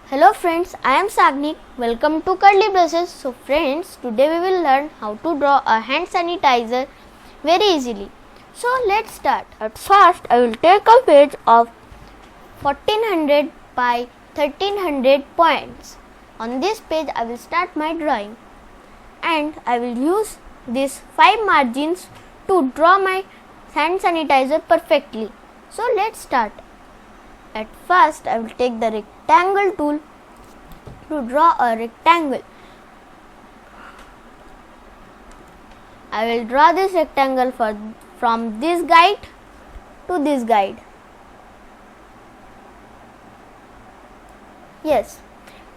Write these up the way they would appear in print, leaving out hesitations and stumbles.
Hello friends, I am Sagnik. Welcome to Curly Brushes. So friends, today we will learn how to draw a hand sanitizer very easily. So let's start. At first, I will take a page of 1400 by 1300 points. On this page, I will start my drawing. And I will use these 5 margins to draw my hand sanitizer perfectly. So let's start. At first, I will take the rectangle tool to draw a rectangle. I will draw this rectangle from this guide to this guide. Yes,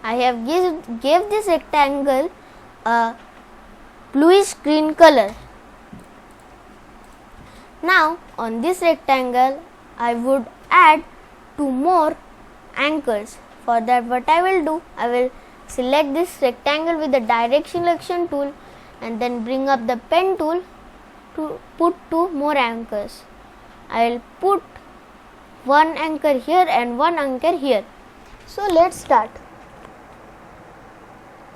I have gave this rectangle a bluish green color. Now on this rectangle, I would add 2 more anchors. For that, what I will do, I will select this rectangle with the direction selection tool and then bring up the pen tool to put 2 more anchors. I will put 1 anchor here and 1 anchor here. So let's start.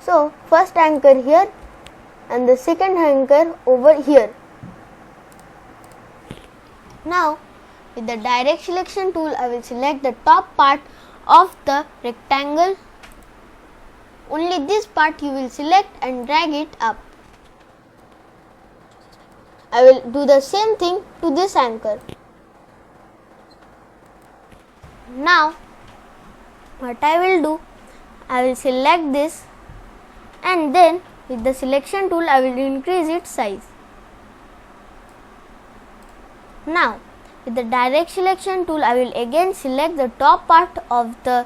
So first anchor here and the second anchor over here. Now with the direct selection tool, I will select the top part of the rectangle. Only this part you will select and drag it up. I will do the same thing to this anchor. Now what I will do, I will select this and then with the selection tool I will increase its size. Now with the direct selection tool, I will again select the top part of the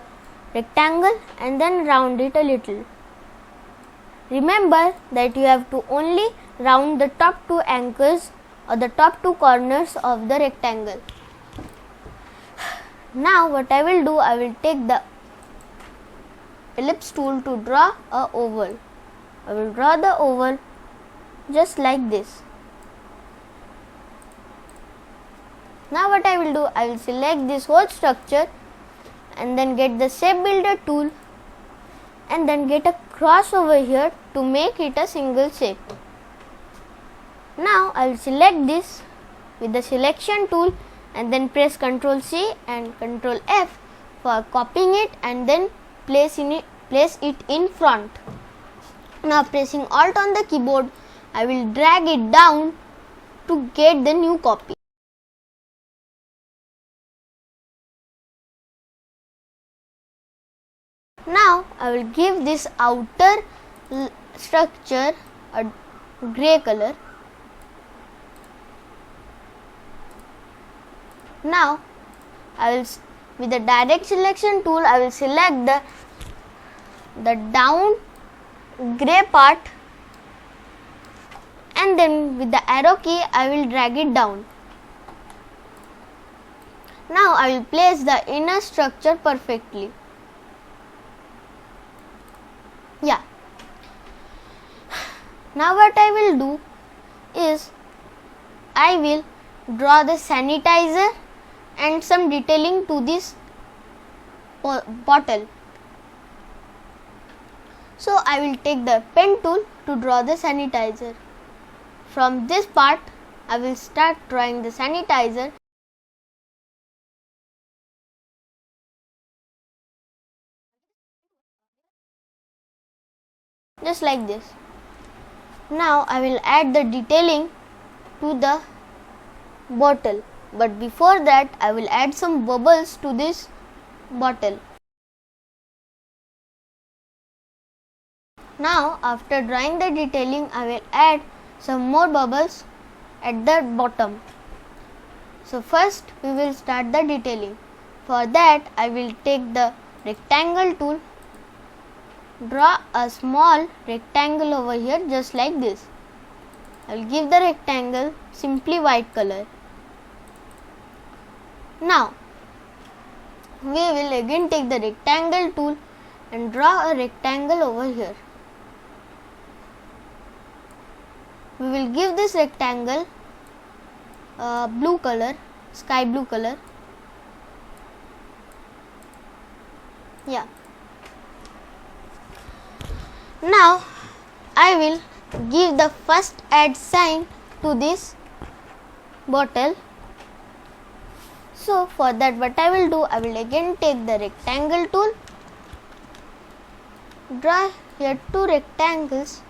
rectangle and then round it a little. Remember that you have to only round the top 2 anchors or the top 2 corners of the rectangle. Now what I will do, I will take the ellipse tool to draw a oval. I will draw the oval just like this. Now what I will do, I will select this whole structure and then get the shape builder tool and then get a cross over here to make it a single shape. Now I will select this with the selection tool and then press Ctrl C and Ctrl F for copying it and then place it in front. Now pressing Alt on the keyboard, I will drag it down to get the new copy. Now I will give this outer structure a grey color. Now I will with the direct selection tool, I will select the down grey part and then with the arrow key I will drag it down. Now I will place the inner structure perfectly. Yeah. Now what I will do is I will draw the sanitizer and some detailing to this bottle. So I will take the pen tool to draw the sanitizer. From this part I will start drawing the sanitizer. Just like this. Now I will add the detailing to the bottle, but before that I will add some bubbles to this bottle. Now after drawing the detailing, I will add some more bubbles at the bottom. So first we will start the detailing. For that I will take the rectangle tool, draw a small rectangle over here just like this. I will give the rectangle simply white color. Now we will again take the rectangle tool and draw a rectangle over here. We will give this rectangle blue color, sky blue color. Yeah. Now I will give the first add sign to this bottle. So for that what I will do, I will again take the rectangle tool, draw here two rectangles,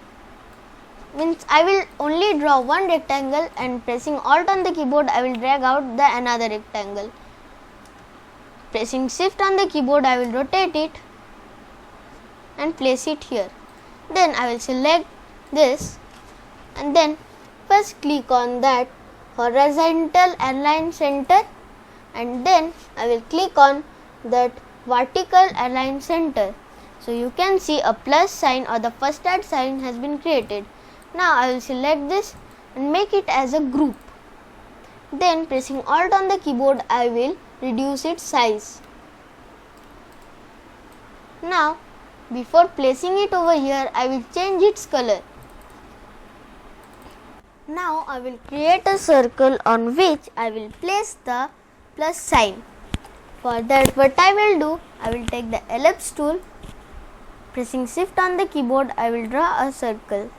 means I will only draw one rectangle, and pressing Alt on the keyboard I will drag out the another rectangle. Pressing Shift on the keyboard I will rotate it and place it here. Then I will select this and then first click on that horizontal align center, and then I will click on that vertical align center. So you can see a plus sign or the first add sign has been created. Now I will select this and make it as a group. Then pressing Alt on the keyboard I will reduce its size. Now before placing it over here I will change its color. Now I will create a circle on which I will place the plus sign. For that what I will do, I will take the ellipse tool, pressing Shift on the keyboard I will draw a circle.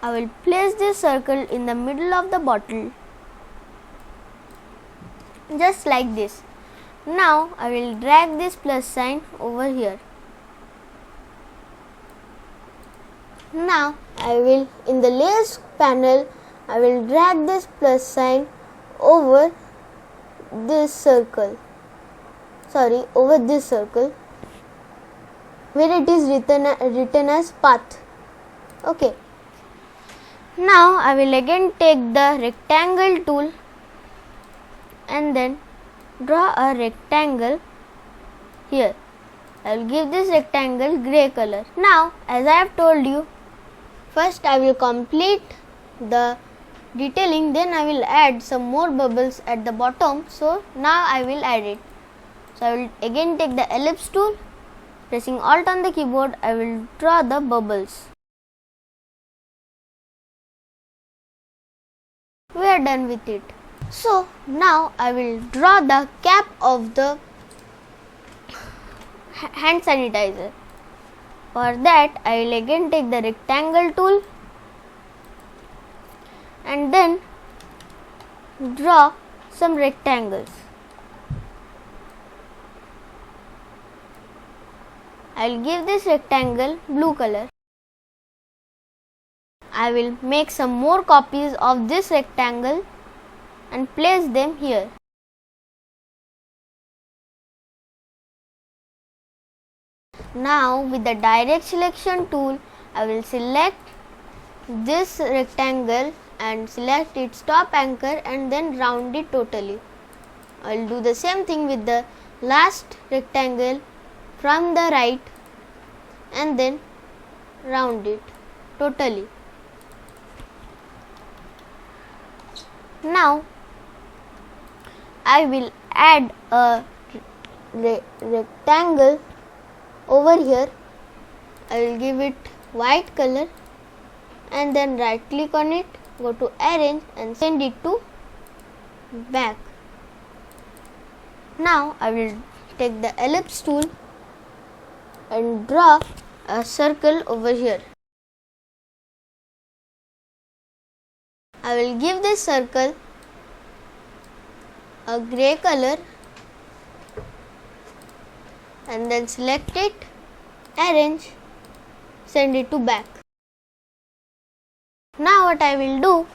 I will place this circle in the middle of the bottle, just like this. Now I will drag this plus sign over here. Now I will, in the layers panel, I will drag this plus sign over this circle, over this circle where it is written as path. Okay. Now I will again take the rectangle tool and then draw a rectangle here. I will give this rectangle grey color. Now as I have told you, first I will complete the detailing, then I will add some more bubbles at the bottom. So now I will add it. So I will again take the ellipse tool, pressing Alt on the keyboard I will draw the bubbles. We are done with it. So now I will draw the cap of the hand sanitizer. For that I will again take the rectangle tool and then draw some rectangles. I will give this rectangle blue color. I will make some more copies of this rectangle and place them here. Now with the direct selection tool I will select this rectangle and select its top anchor and then round it totally. I will do the same thing with the last rectangle from the right and then round it totally. Now I will add a rectangle over here. I will give it white color and then right click on it, go to arrange and send it to back. Now I will take the ellipse tool and draw a circle over here. I will give this circle a grey color and then select it, arrange, send it to back. Now what I will do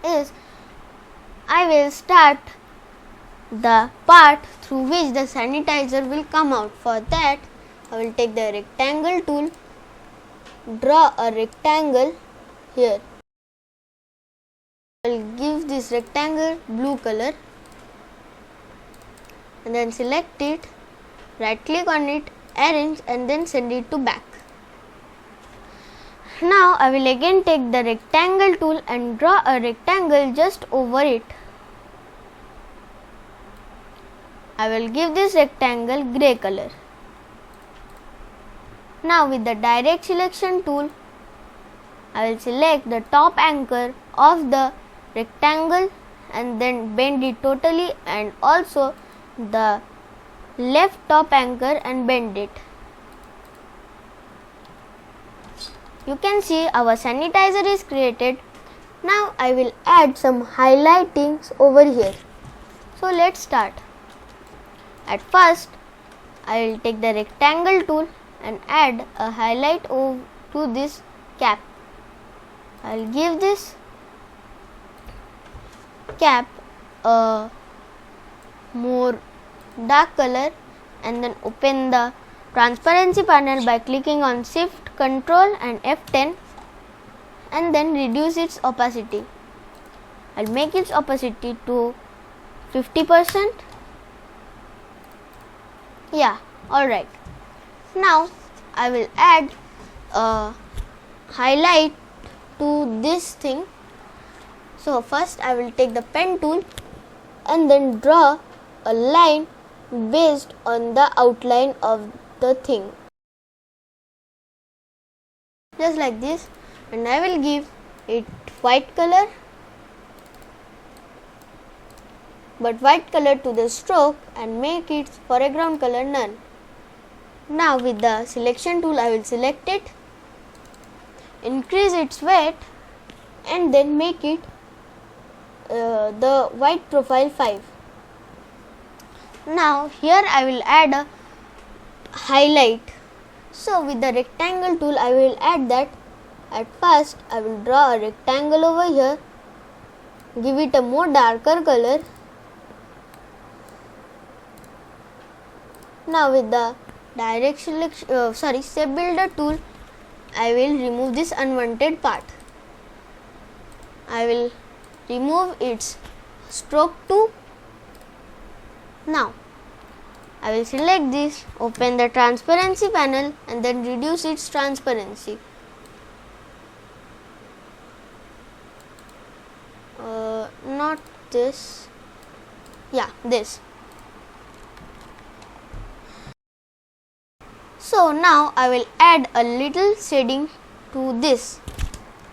is I will start the part through which the sanitizer will come out. For that I will take the rectangle tool, draw a rectangle here. I will give this rectangle blue color and then select it, right click on it, arrange and then send it to back. Now I will again take the rectangle tool and draw a rectangle just over it. I will give this rectangle grey color. Now with the direct selection tool I will select the top anchor of the rectangle and then bend it totally, and also the left top anchor and bend it. you can see our sanitizer is created. Now I will add some highlightings over here. So let's start. At first I will take the rectangle tool and add a highlight to this cap. I will give this cap a more dark color and then open the transparency panel by clicking on Shift, Ctrl and F10 and then reduce its opacity. I will make its opacity to 50%. Yeah, alright. Now I will add a highlight to this thing. So first I will take the pen tool and then draw a line based on the outline of the thing. Just like this, and I will give it white color, but white color to the stroke and make its foreground color none. Now with the selection tool I will select it, increase its weight and then make it the white profile 5. Now here I will add a highlight. So with the rectangle tool I will add that. At first I will draw a rectangle over here, give it a more darker color. Now with the shape builder tool I will remove this unwanted part. I will remove its stroke too. Now I will select this, open the transparency panel and then reduce its transparency. Not this, yeah, this. So now I will add a little shading to this.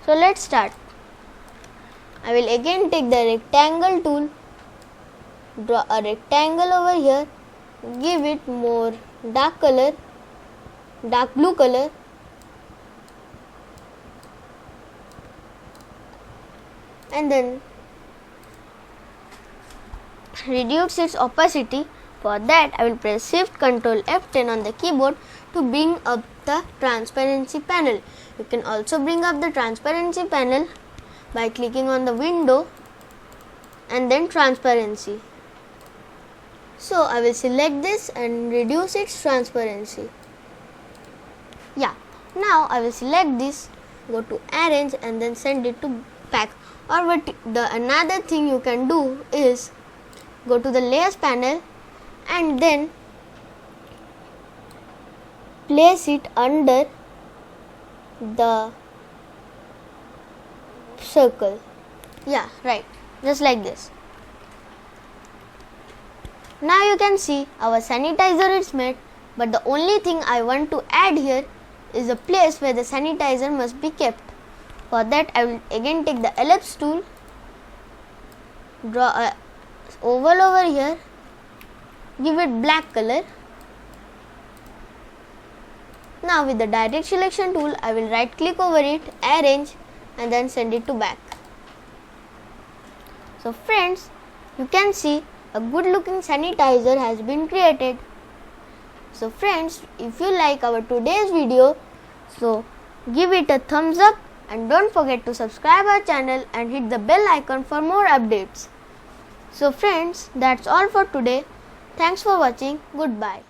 So let's start. I will again take the rectangle tool, draw a rectangle over here, give it more dark color, dark blue color, and then reduce its opacity. For that I will press Shift, Ctrl, F10 on the keyboard to bring up the transparency panel. You can also bring up the transparency panel by clicking on the window and then transparency. So I will select this and reduce its transparency. Yeah, now I will select this, go to arrange and then send it to back. Or another thing you can do is go to the layers panel and then place it under the circle. Yeah, right, just like this. Now you can see our sanitizer is made, but the only thing I want to add here is a place where the sanitizer must be kept. For that I will again take the ellipse tool, draw a oval over here, give it black color. Now with the direct selection tool I will right click over it, arrange and then send it to back. So friends, you can see a good looking sanitizer has been created. So friends, if you like our today's video, so give it a thumbs up and don't forget to subscribe our channel and hit the bell icon for more updates. So friends, that's all for today. Thanks for watching. Goodbye.